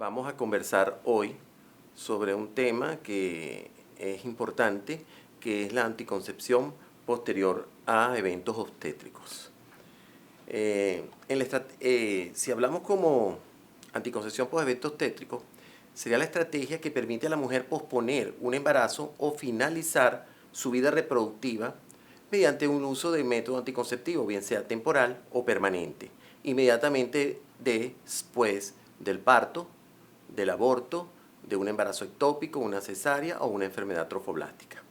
Vamos a conversar hoy sobre un tema que es importante, que es la anticoncepción posterior a eventos obstétricos. Si hablamos como anticoncepción post evento obstétrico, sería la estrategia que permite a la mujer posponer un embarazo o finalizar su vida reproductiva mediante un uso de método anticonceptivo, bien sea temporal o permanente, inmediatamente después del parto, del aborto, de un embarazo ectópico, una cesárea o una enfermedad trofoblástica.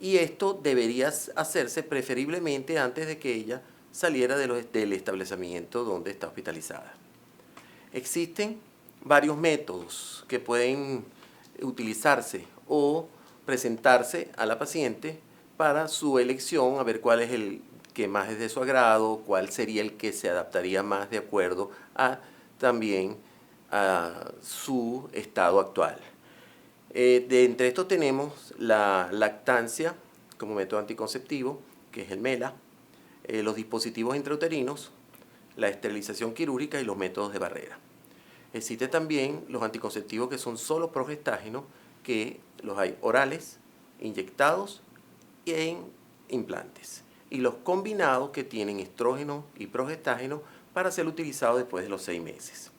Y esto debería hacerse preferiblemente antes de que ella saliera del establecimiento donde está hospitalizada. Existen varios métodos que pueden utilizarse o presentarse a la paciente para su elección, a ver cuál es el que más es de su agrado, cuál sería el que se adaptaría más de acuerdo a también a su estado actual. Entre estos tenemos la lactancia como método anticonceptivo, que es el MELA, los dispositivos intrauterinos, la esterilización quirúrgica y los métodos de barrera. Existe también los anticonceptivos que son solo progestágenos, que los hay orales, inyectados y en implantes. Y los combinados que tienen estrógeno y progestágeno para ser utilizados después de los 6 meses.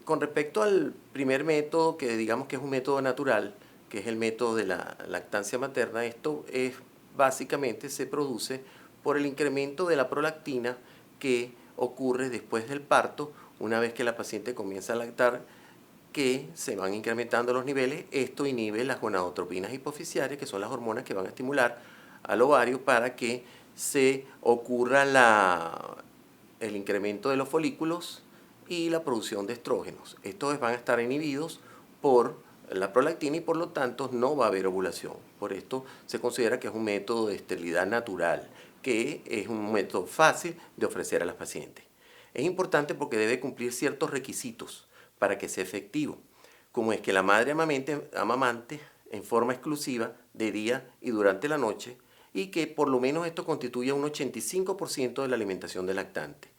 Con respecto al primer método, que digamos que es un método natural, que es el método de la lactancia materna, esto es básicamente se produce por el incremento de la prolactina que ocurre después del parto, una vez que la paciente comienza a lactar, que se van incrementando los niveles. Esto inhibe las gonadotropinas hipoficiarias, que son las hormonas que van a estimular al ovario para que se ocurra el incremento de los folículos y la producción de estrógenos. Estos van a estar inhibidos por la prolactina y por lo tanto no va a haber ovulación. Por esto se considera que es un método de esterilidad natural, que es un método fácil de ofrecer a las pacientes. Es importante porque debe cumplir ciertos requisitos para que sea efectivo, como es que la madre amamante en forma exclusiva de día y durante la noche, y que por lo menos esto constituya un 85% de la alimentación del lactante.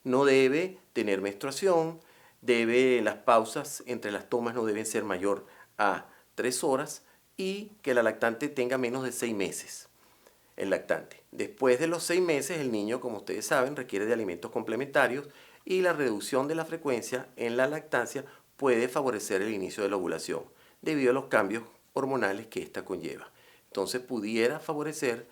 No debe tener menstruación, las pausas entre las tomas no deben ser mayor a 3 horas y que la lactante tenga menos de 6 meses. El lactante. Después de los 6 meses, el niño, como ustedes saben, requiere de alimentos complementarios y la reducción de la frecuencia en la lactancia puede favorecer el inicio de la ovulación debido a los cambios hormonales que ésta conlleva. Entonces pudiera favorecer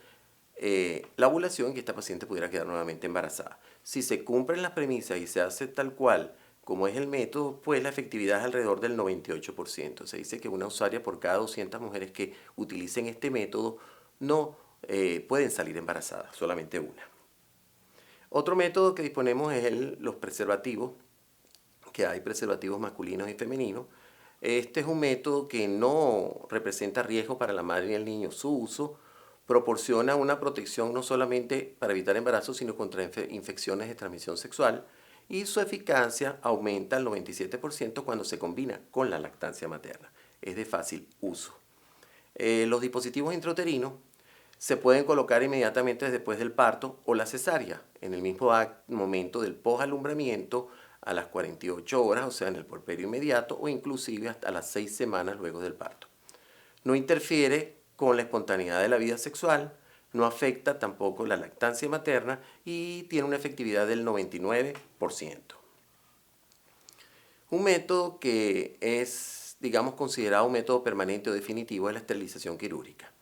la ovulación y que esta paciente pudiera quedar nuevamente embarazada. Si se cumplen las premisas y se hace tal cual como es el método, pues la efectividad es alrededor del 98%. Se dice que una usuaria por cada 200 mujeres que utilicen este método no pueden salir embarazadas, solamente una. Otro método que disponemos es los preservativos, que hay preservativos masculinos y femeninos. Este es un método que no representa riesgo para la madre y el niño. Su uso proporciona una protección no solamente para evitar embarazos, sino contra infecciones de transmisión sexual, y su eficacia aumenta al 97% cuando se combina con la lactancia materna. Es de fácil uso. Los dispositivos intrauterinos se pueden colocar inmediatamente después del parto o la cesárea, en el mismo momento del posalumbramiento, a las 48 horas, o sea, en el puerperio inmediato, o inclusive hasta las 6 semanas luego del parto. No interfiere con la espontaneidad de la vida sexual, no afecta tampoco la lactancia materna y tiene una efectividad del 99%. Un método que es, digamos, considerado un método permanente o definitivo es la esterilización quirúrgica.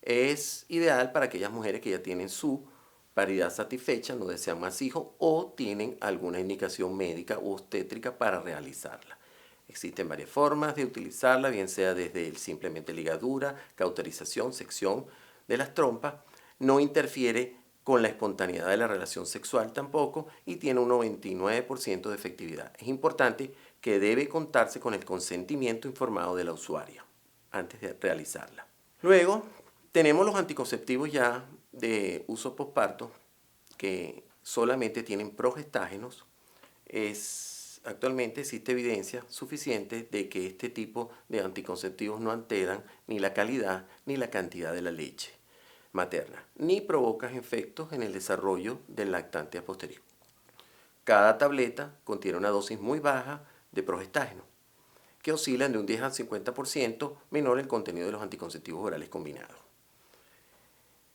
Es ideal para aquellas mujeres que ya tienen su paridad satisfecha, no desean más hijos o tienen alguna indicación médica u obstétrica para realizarla. Existen varias formas de utilizarla, bien sea desde simplemente ligadura, cauterización, sección de las trompas. No interfiere con la espontaneidad de la relación sexual tampoco y tiene un 99% de efectividad. Es importante que debe contarse con el consentimiento informado de la usuaria antes de realizarla. Luego tenemos los anticonceptivos ya de uso posparto que solamente tienen progestágenos. Actualmente existe evidencia suficiente de que este tipo de anticonceptivos no alteran ni la calidad ni la cantidad de la leche materna, ni provocan efectos en el desarrollo del lactante a posteriori. Cada tableta contiene una dosis muy baja de progestágeno, que oscilan de un 10 al 50% menor el contenido de los anticonceptivos orales combinados.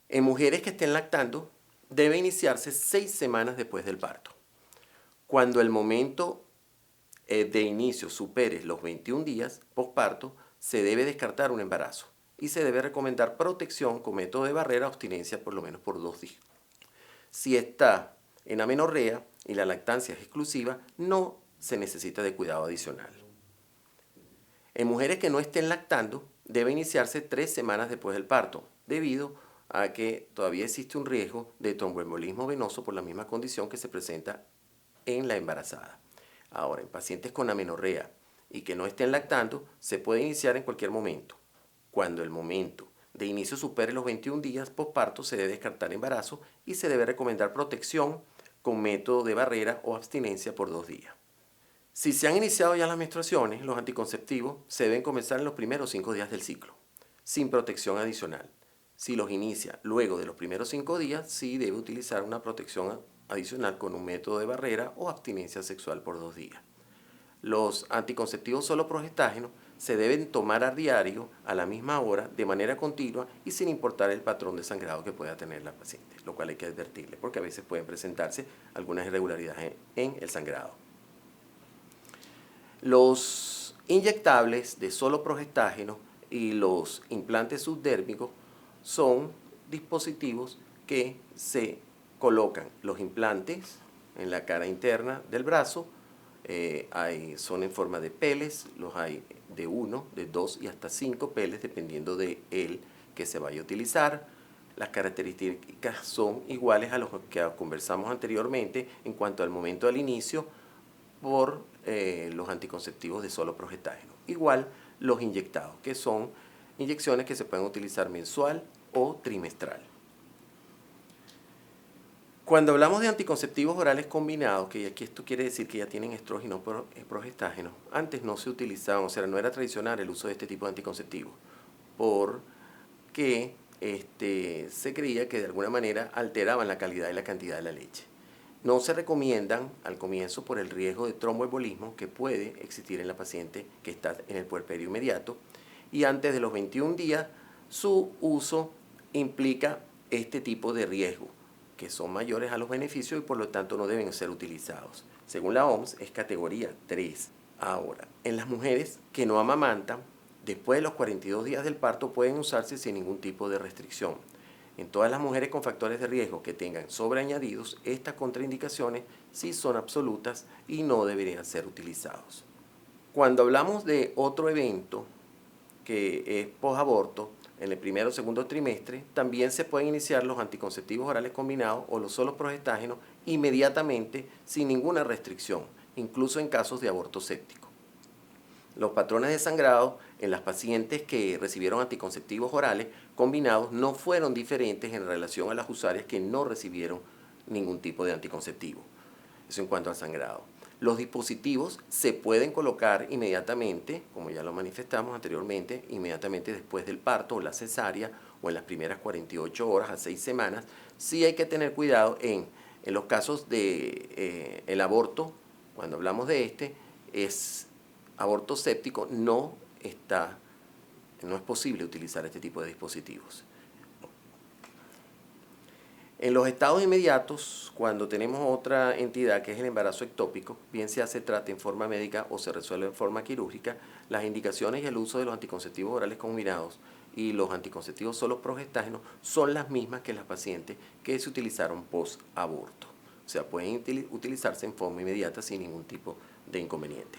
En mujeres que estén lactando, debe iniciarse 6 semanas después del parto. Cuando el momento de inicio supere los 21 días posparto, se debe descartar un embarazo y se debe recomendar protección con método de barrera o abstinencia por lo menos por 2 días. Si está en amenorrea y la lactancia es exclusiva, no se necesita de cuidado adicional. En mujeres que no estén lactando, debe iniciarse 3 semanas después del parto, debido a que todavía existe un riesgo de tromboembolismo venoso por la misma condición que se presenta en la embarazada. Ahora, en pacientes con amenorrea y que no estén lactando, se puede iniciar en cualquier momento. Cuando el momento de inicio supere los 21 días posparto, se debe descartar embarazo y se debe recomendar protección con método de barrera o abstinencia por 2 días. Si se han iniciado ya las menstruaciones, los anticonceptivos se deben comenzar en los primeros 5 días del ciclo, sin protección adicional. Si los inicia luego de los primeros 5 días, sí debe utilizar una protección adicional con un método de barrera o abstinencia sexual por 2 días. Los anticonceptivos solo progestágenos se deben tomar a diario, a la misma hora, de manera continua y sin importar el patrón de sangrado que pueda tener la paciente, lo cual hay que advertirle porque a veces pueden presentarse algunas irregularidades en el sangrado. Los inyectables de solo progestágeno y los implantes subdérmicos son dispositivos que se colocan los implantes en la cara interna del brazo. Son en forma de peles, los hay de 1, de 2 y hasta 5 peles dependiendo de el que se vaya a utilizar. Las características son iguales a los que conversamos anteriormente en cuanto al momento del inicio por los anticonceptivos de solo progestágeno. Igual los inyectados, que son inyecciones que se pueden utilizar mensual o trimestral. Cuando hablamos de anticonceptivos orales combinados, que aquí esto quiere decir que ya tienen estrógeno o progestágeno, antes no se utilizaban, o sea, no era tradicional el uso de este tipo de anticonceptivos, porque se creía que de alguna manera alteraban la calidad y la cantidad de la leche. No se recomiendan al comienzo por el riesgo de tromboembolismo que puede existir en la paciente que está en el puerperio inmediato, y antes de los 21 días su uso implica este tipo de riesgo, que son mayores a los beneficios y por lo tanto no deben ser utilizados. Según la OMS es categoría 3. Ahora, en las mujeres que no amamantan, después de los 42 días del parto pueden usarse sin ningún tipo de restricción. En todas las mujeres con factores de riesgo que tengan sobreañadidos, estas contraindicaciones sí son absolutas y no deberían ser utilizados. Cuando hablamos de otro evento que es posaborto, en el primero o segundo trimestre, también se pueden iniciar los anticonceptivos orales combinados o los solos progestágenos inmediatamente sin ninguna restricción, incluso en casos de aborto séptico. Los patrones de sangrado en las pacientes que recibieron anticonceptivos orales combinados no fueron diferentes en relación a las usuarias que no recibieron ningún tipo de anticonceptivo. Eso en cuanto al sangrado. Los dispositivos se pueden colocar inmediatamente, como ya lo manifestamos anteriormente, inmediatamente después del parto o la cesárea o en las primeras 48 horas a 6 semanas. Sí hay que tener cuidado en los casos de el aborto, cuando hablamos de es aborto séptico, no es posible utilizar este tipo de dispositivos. En los estados inmediatos, cuando tenemos otra entidad que es el embarazo ectópico, bien sea se trate en forma médica o se resuelve en forma quirúrgica, las indicaciones y el uso de los anticonceptivos orales combinados y los anticonceptivos solo progestágenos son las mismas que las pacientes que se utilizaron post-aborto. O sea, pueden utilizarse en forma inmediata sin ningún tipo de inconveniente.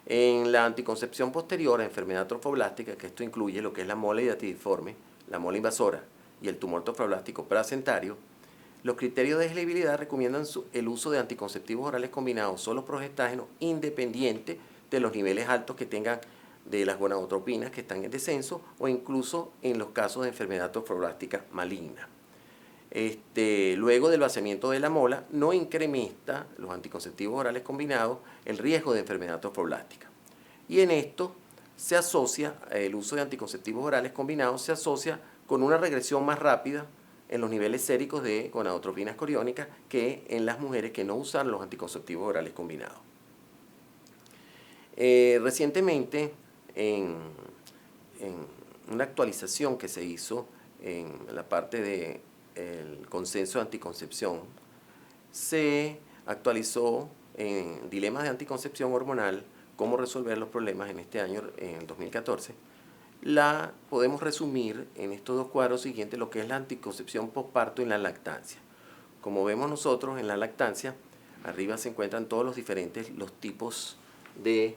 En la anticoncepción posterior a enfermedad trofoblástica, que esto incluye lo que es la mole hidatidiforme, la mole invasora y el tumor trofoblástico placentario, los criterios de elegibilidad recomiendan el uso de anticonceptivos orales combinados solo progestágenos independiente de los niveles altos que tengan de las gonadotropinas que están en descenso o incluso en los casos de enfermedad trofoblástica maligna. Luego del vaciamiento de la mola, no incrementa los anticonceptivos orales combinados el riesgo de enfermedad trofoblástica. Y en esto se asocia, el uso de anticonceptivos orales combinados se asocia con una regresión más rápida en los niveles séricos de gonadotropinas coriónicas que en las mujeres que no usan los anticonceptivos orales combinados. Recientemente, en una actualización que se hizo en la parte del consenso de anticoncepción, se actualizó en dilemas de anticoncepción hormonal, cómo resolver los problemas en este año, en el 2014. Podemos resumir en estos dos cuadros siguientes lo que es la anticoncepción postparto en la lactancia. Como vemos nosotros en la lactancia, arriba se encuentran todos los tipos de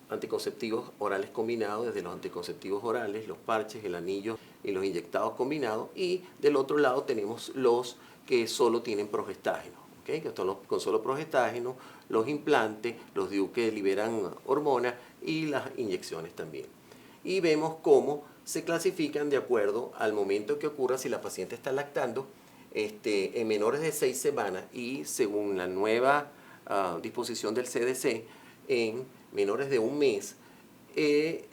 anticonceptivos orales combinados, desde los anticonceptivos orales, los parches, el anillo y los inyectados combinados, y del otro lado tenemos los que solo tienen progestágeno, ¿okay? Que son los con solo progestágeno, los implantes, los DIU que liberan hormonas y las inyecciones también. Y vemos cómo se clasifican de acuerdo al momento que ocurra si la paciente está lactando en menores de 6 semanas y según la nueva disposición del CDC en menores de un mes.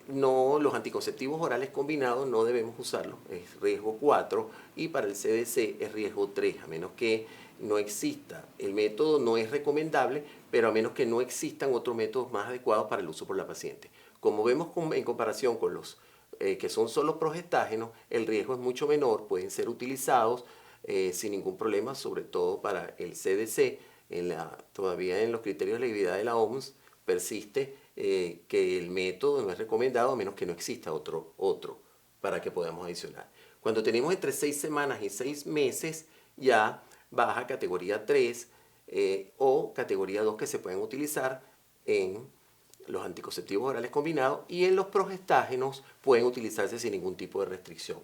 Los anticonceptivos orales combinados no debemos usarlos, es riesgo 4 y para el CDC es riesgo 3, a menos que no exista. El método no es recomendable, pero a menos que no existan otros métodos más adecuados para el uso por la paciente. Como vemos en comparación con los que son solo progestágenos, el riesgo es mucho menor, pueden ser utilizados sin ningún problema, sobre todo para el CDC. Todavía en los criterios de elegibilidad de la OMS persiste que el método no es recomendado a menos que no exista otro para que podamos adicionar. Cuando tenemos entre 6 semanas y 6 meses, ya baja a categoría 3 o categoría 2 que se pueden utilizar en los anticonceptivos orales combinados, y en los progestágenos pueden utilizarse sin ningún tipo de restricción.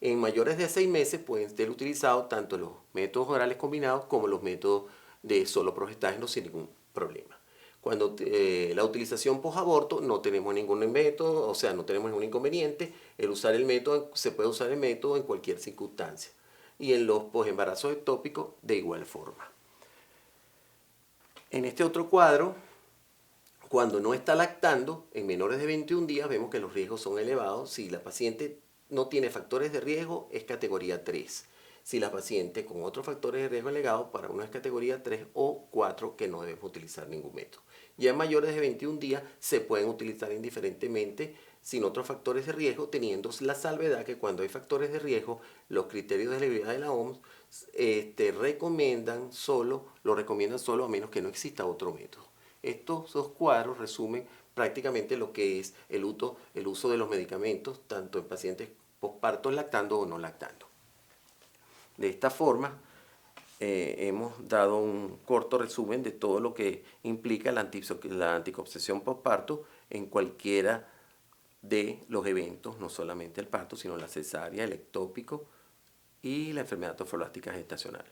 En mayores de 6 meses pueden ser utilizados tanto los métodos orales combinados como los métodos de solo progestágenos sin ningún problema. Cuando la utilización post-aborto no tenemos ningún método, o sea, no tenemos ningún inconveniente. Se puede usar el método en cualquier circunstancia. Y en los post-embarazos ectópicos de igual forma. En este otro cuadro, cuando no está lactando, en menores de 21 días, vemos que los riesgos son elevados. Si la paciente no tiene factores de riesgo, es categoría 3. Si la paciente con otros factores de riesgo elevados, para uno es categoría 3 o 4, que no debemos utilizar ningún método. Ya en mayores de 21 días se pueden utilizar indiferentemente sin otros factores de riesgo, teniendo la salvedad que cuando hay factores de riesgo, los criterios de elegibilidad de la OMS lo recomiendan solo a menos que no exista otro método. Estos dos cuadros resumen prácticamente lo que es el uso de los medicamentos, tanto en pacientes posparto lactando o no lactando. De esta forma, hemos dado un corto resumen de todo lo que implica la anticoncepción posparto en cualquiera de los eventos, no solamente el parto, sino la cesárea, el ectópico y la enfermedad trofolástica gestacional.